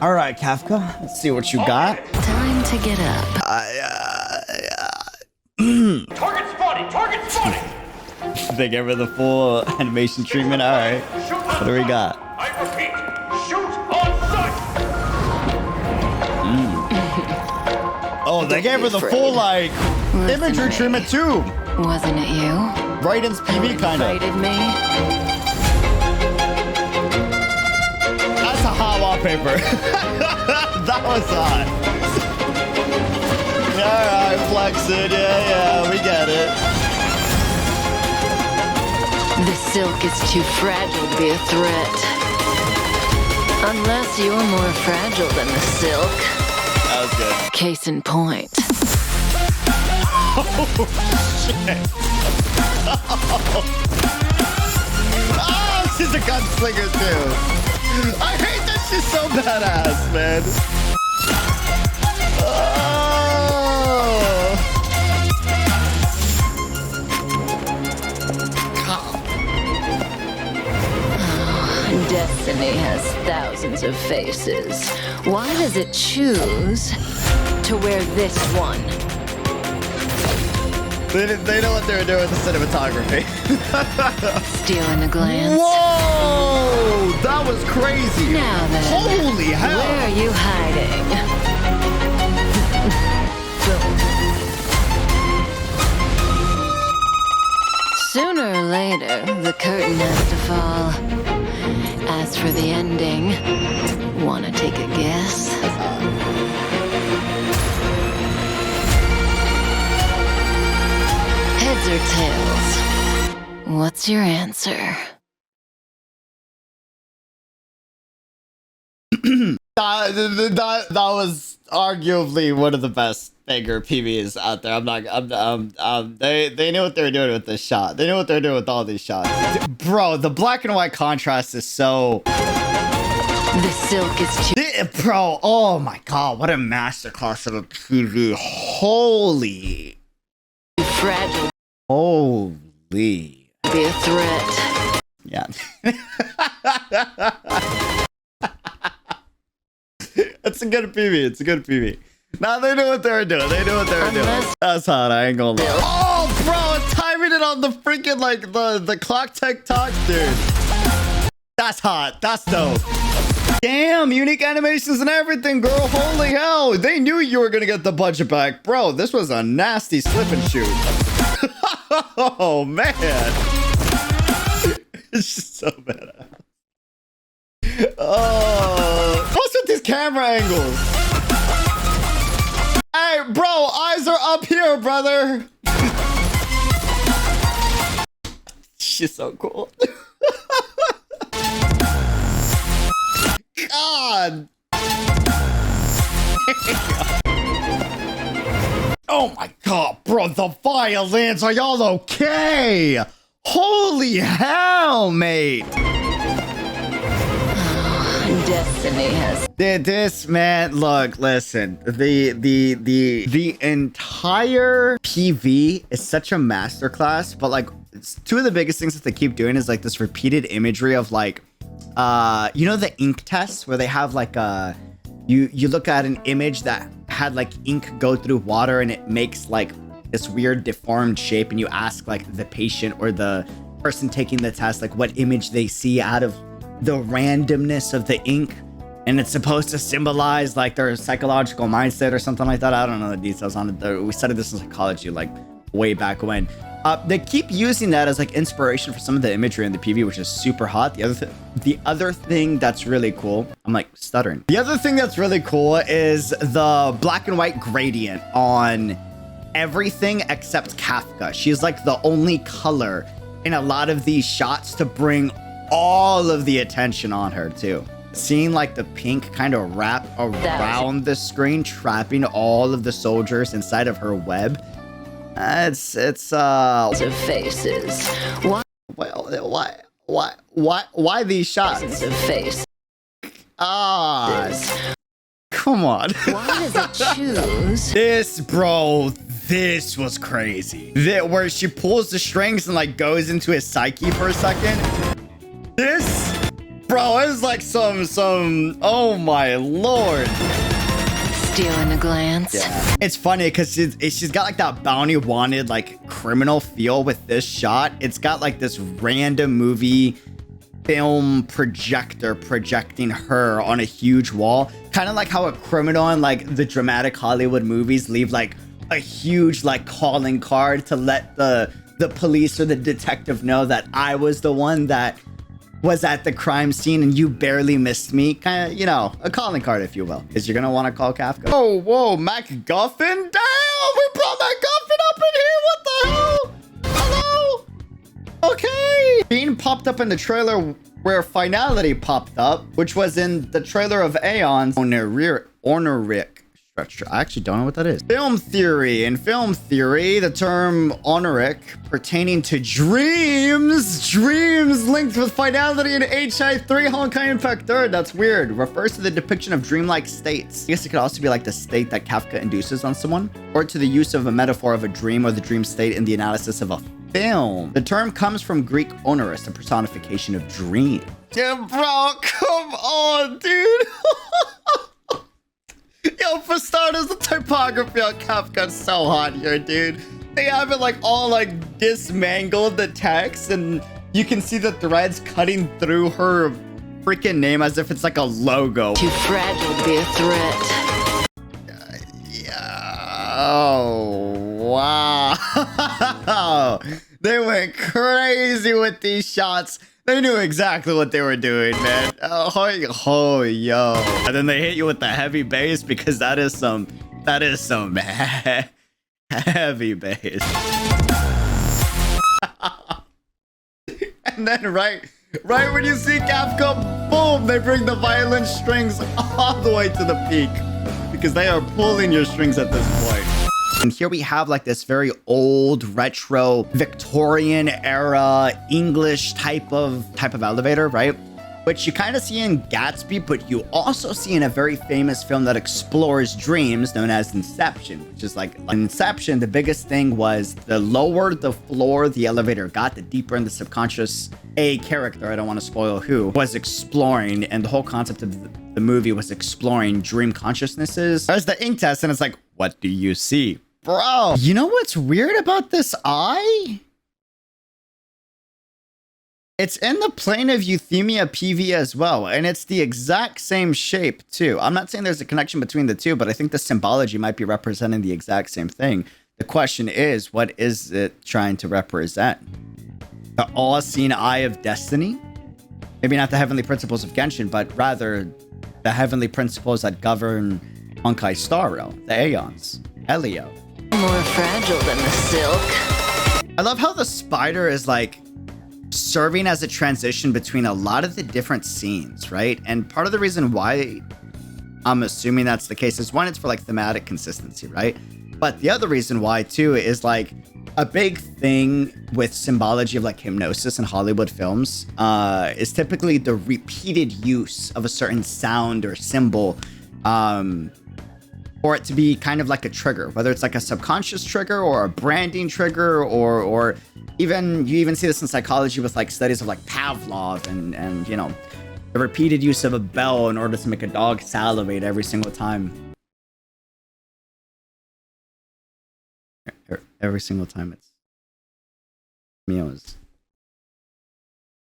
All right, Kafka. Let's see what you got. Time to get up. Target spotted! Target spotted! They gave her the full animation treatment. All right. What do we got? I repeat, shoot on sight! Oh, they gave her the full, like, imagery treatment, too. Wasn't it you? Raiden's PV, kind of. Invited me? That's a hot wallpaper. That was hot. All right, flex it. Yeah, we get it. The silk is too fragile to be a threat. Unless you're more fragile than the silk. That was good. Case in point. Oh, shit. Oh, she's a gunslinger, too. I hate that she's so badass, man. Destiny has thousands of faces. Why does it choose to wear this one? They know what they were doing with the cinematography. Stealing a glance. Whoa! That was crazy. Now then, holy hell! where are you hiding? Sooner or later, the curtain has to fall. As for the ending, wanna take a guess? Heads or tails? What's your answer? That was arguably one of the best banger PVs out there. They knew what they were doing with this shot. They knew what they were doing with all these shots. Bro, the black and white contrast is so... The silk is too Bro, oh my god, what a masterclass of a PV. Holy. fragile Holy. to be a threat. Yeah. It's a good PV. It's a good PV. Nah, they knew what they were doing. They knew what they were doing. That's hot. I ain't gonna lie. Oh, bro, timing it on the freaking, like, the clock tick-tock, dude. That's hot. That's dope. Damn, unique animations and everything, girl. Holy hell. They knew you were gonna get the budget back. Bro, this was a nasty slip and shoot. Oh, man. It's just so bad. Oh, what's with these camera angles? Hey, bro, eyes are up here, brother. She's so cool. God. Oh my god, bro, the violins, are y'all okay? Holy hell, mate. Destiny has This, man, look, listen, the entire PV is such a masterclass, but like two of the biggest things that they keep doing is like this repeated imagery of like you know the ink tests where they have like you look at an image that had like ink go through water and it makes like this weird deformed shape, and you ask like the patient or the person taking the test like what image they see out of the randomness of the ink, and it's supposed to symbolize like their psychological mindset or something like that. I don't know the details on it. We studied this in psychology like way back when. They keep using that as like inspiration for some of the imagery in the PV, which is super hot. The other thing that's really cool, I'm like stuttering. The other thing that's really cool is the black and white gradient on everything except Kafka. She's like the only color in a lot of these shots to bring all of the attention on her too. Seeing like the pink kind of wrap around the screen, trapping all of the soldiers inside of her web. It's of faces. Why? Well, why these shots? Of face. Come on. Why does it choose? This was crazy. Where she pulls the strings and like goes into his psyche for a second. This, Bro, it's like some, oh my lord. Stealing a glance. Yeah. It's funny because she's got like that bounty wanted, like criminal feel with this shot. It's got like this random movie film projector projecting her on a huge wall. Kind of like how a criminal in like the dramatic Hollywood movies leave like a huge like calling card to let the police or the detective know that I was the one that was at the crime scene and you barely missed me. Kind of, you know, a calling card, if you will. Because you're going to want to call Kafka. Oh, whoa, MacGuffin? Damn, we brought MacGuffin up in here. What the hell? Hello? Okay. Bean popped up in the trailer where Finality popped up, which was in the trailer of Aeon's Honoric. I actually don't know what that is. Film theory. In film theory, the term honoric pertaining to dreams linked with finality in HI3 Honkai Impact 3rd. That's weird. Refers to the depiction of dreamlike states. I guess it could also be like the state that Kafka induces on someone, or to the use of a metaphor of a dream or the dream state in the analysis of a film. The term comes from Greek onerous, a personification of dream. Yeah, bro, come on, dude. Yo, for starters, the typography on Kafka is so hot here, dude. They have it like all like dismangled the text, and you can see the threads cutting through her freaking name as if it's like a logo. Too fragile to be a threat. Yeah. Oh, wow. They went crazy with these shots. They knew exactly what they were doing, man. Oh, yo. And then they hit you with the heavy bass because that is some heavy bass. And then right when you see Kafka, boom, they bring the violin strings all the way to the peak because they are pulling your strings at this point. And here we have like this very old, retro, Victorian era, English type of elevator, right? Which you kind of see in Gatsby, but you also see in a very famous film that explores dreams known as Inception, which is like in Inception, the biggest thing was the lower the floor the elevator got, the deeper in the subconscious a character, I don't want to spoil who, was exploring, and the whole concept of the movie was exploring dream consciousnesses. There's the ink test, and it's like, what do you see? Bro, you know what's weird about this eye? It's in the plane of Euthymia PV as well, and it's the exact same shape too. I'm not saying there's a connection between the two, but I think the symbology might be representing the exact same thing. The question is, what is it trying to represent? The all-seeing eye of destiny? Maybe not the heavenly principles of Genshin, but rather the heavenly principles that govern Honkai Star Rail, the Aeons, Helio. More fragile than the silk. I love how the spider is like serving as a transition between a lot of the different scenes, right? And part of the reason why I'm assuming that's the case is one, it's for like thematic consistency, right? But the other reason why too is like a big thing with symbology of like hypnosis in Hollywood films is typically the repeated use of a certain sound or symbol for it to be kind of like a trigger, whether it's like a subconscious trigger or a branding trigger, or even you even see this in psychology with like studies of like Pavlov and you know, the repeated use of a bell in order to make a dog salivate every single time. Every single time it's meals.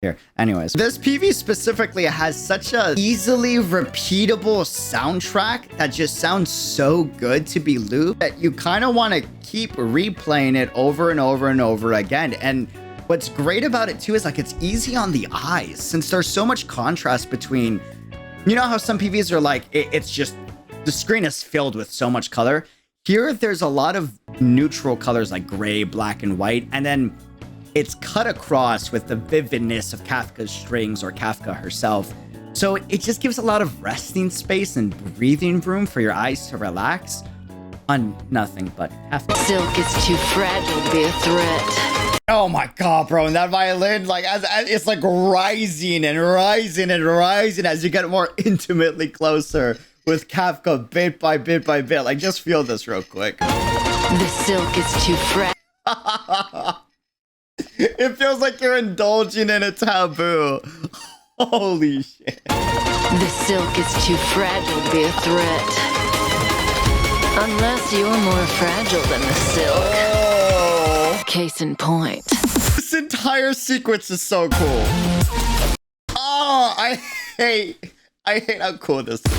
Here. Anyways, this PV specifically has such a easily repeatable soundtrack that just sounds so good to be looped that you kind of want to keep replaying it over and over and over again. And what's great about it too is like it's easy on the eyes since there's so much contrast between, you know how some PVs are like, it's just, the screen is filled with so much color. Here, there's a lot of neutral colors like gray, black, and white, and then it's cut across with the vividness of Kafka's strings or Kafka herself. So it just gives a lot of resting space and breathing room for your eyes to relax on nothing but Kafka. Silk is too fragile to be a threat. Oh my god, bro, and that violin, like, as it's like rising and rising and rising as you get more intimately closer with Kafka bit by bit by bit. Like, just feel this real quick. The silk is too fragile. It feels like you're indulging in a taboo. Holy shit. The silk is too fragile to be a threat. Unless you're more fragile than the silk. Oh. Case in point. This entire sequence is so cool. Oh, I hate how cool this is.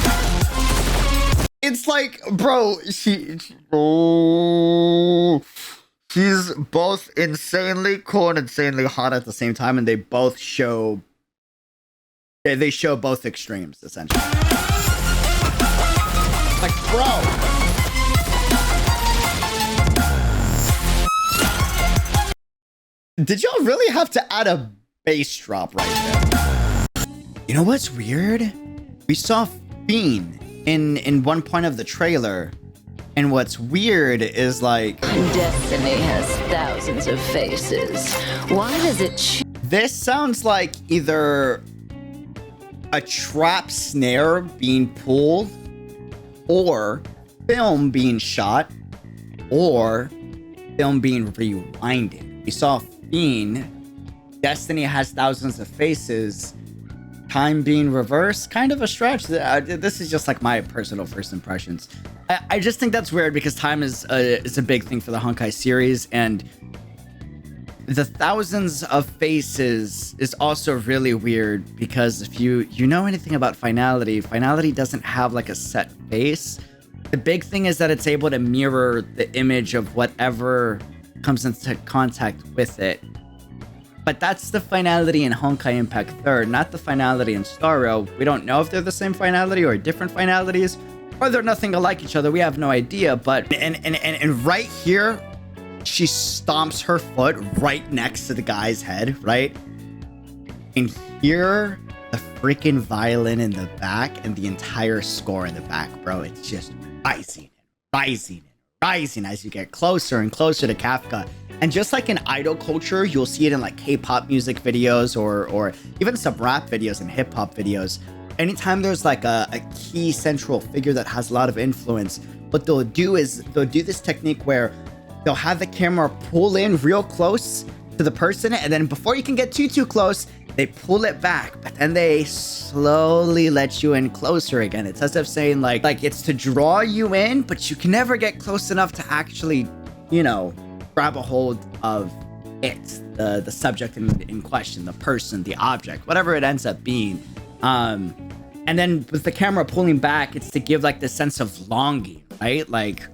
It's like, bro, she's both insanely cool and insanely hot at the same time, and they both show both extremes, essentially. Like, bro. Did y'all really have to add a bass drop right there? You know what's weird? We saw Fiend in one point of the trailer, and what's weird is like... Destiny has thousands of faces. Why does it this sounds like either a trap snare being pulled, or film being shot, or film being rewinded. We saw Fiend, Destiny has thousands of faces, time being reversed, kind of a stretch. This is just like my personal first impressions. I just think that's weird because time is a big thing for the Honkai series, and the thousands of faces is also really weird because if you know anything about finality doesn't have like a set face. The big thing is that it's able to mirror the image of whatever comes into contact with it. But that's the finality in Honkai Impact 3rd, not the finality in Star Rail. We don't know if they're the same finality or different finalities, or they're nothing alike each other. We have no idea. But and right here, she stomps her foot right next to the guy's head, right? And hear the freaking violin in the back and the entire score in the back, bro. It's just rising as you get closer and closer to Kafka. And just like in idol culture, you'll see it in like K-pop music videos or even some rap videos and hip-hop videos. Anytime there's like a key central figure that has a lot of influence, what they'll do is they'll do this technique where they'll have the camera pull in real close to the person, and then before you can get too close, they pull it back, but then they slowly let you in closer again. It's as if saying like it's to draw you in, but you can never get close enough to actually, you know, grab a hold of it, the subject in question, the person, the object, whatever it ends up being. And then with the camera pulling back, it's to give like this sense of longing, right? Like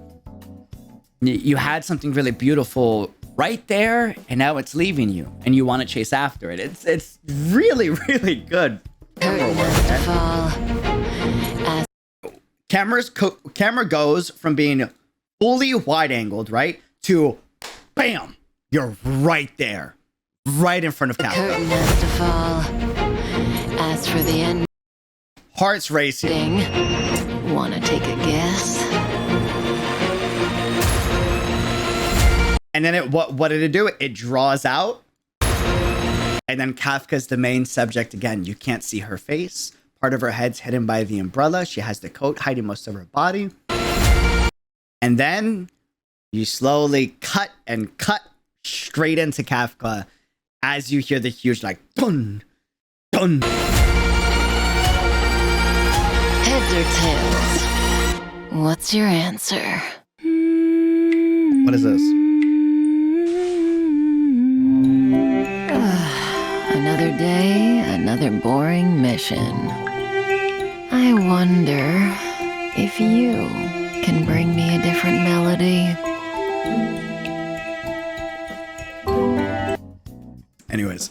you had something really beautiful right there, and now it's leaving you, and you want to chase after it. It's really, really good. Camera goes from being fully wide-angled, right, to bam, you're right there, right in front of Kafka. Curtain has to fall. As for the ending, Heart's racing. wanna take a guess? And then what did it do? It draws out. And then Kafka's the main subject again. You can't see her face. Part of her head's hidden by the umbrella. She has the coat hiding most of her body. And then you slowly cut straight into Kafka as you hear the huge like dun dun. Heads or tails? What's your answer? What is this? Another day, another boring mission. I wonder if you can bring me a different melody. Anyways,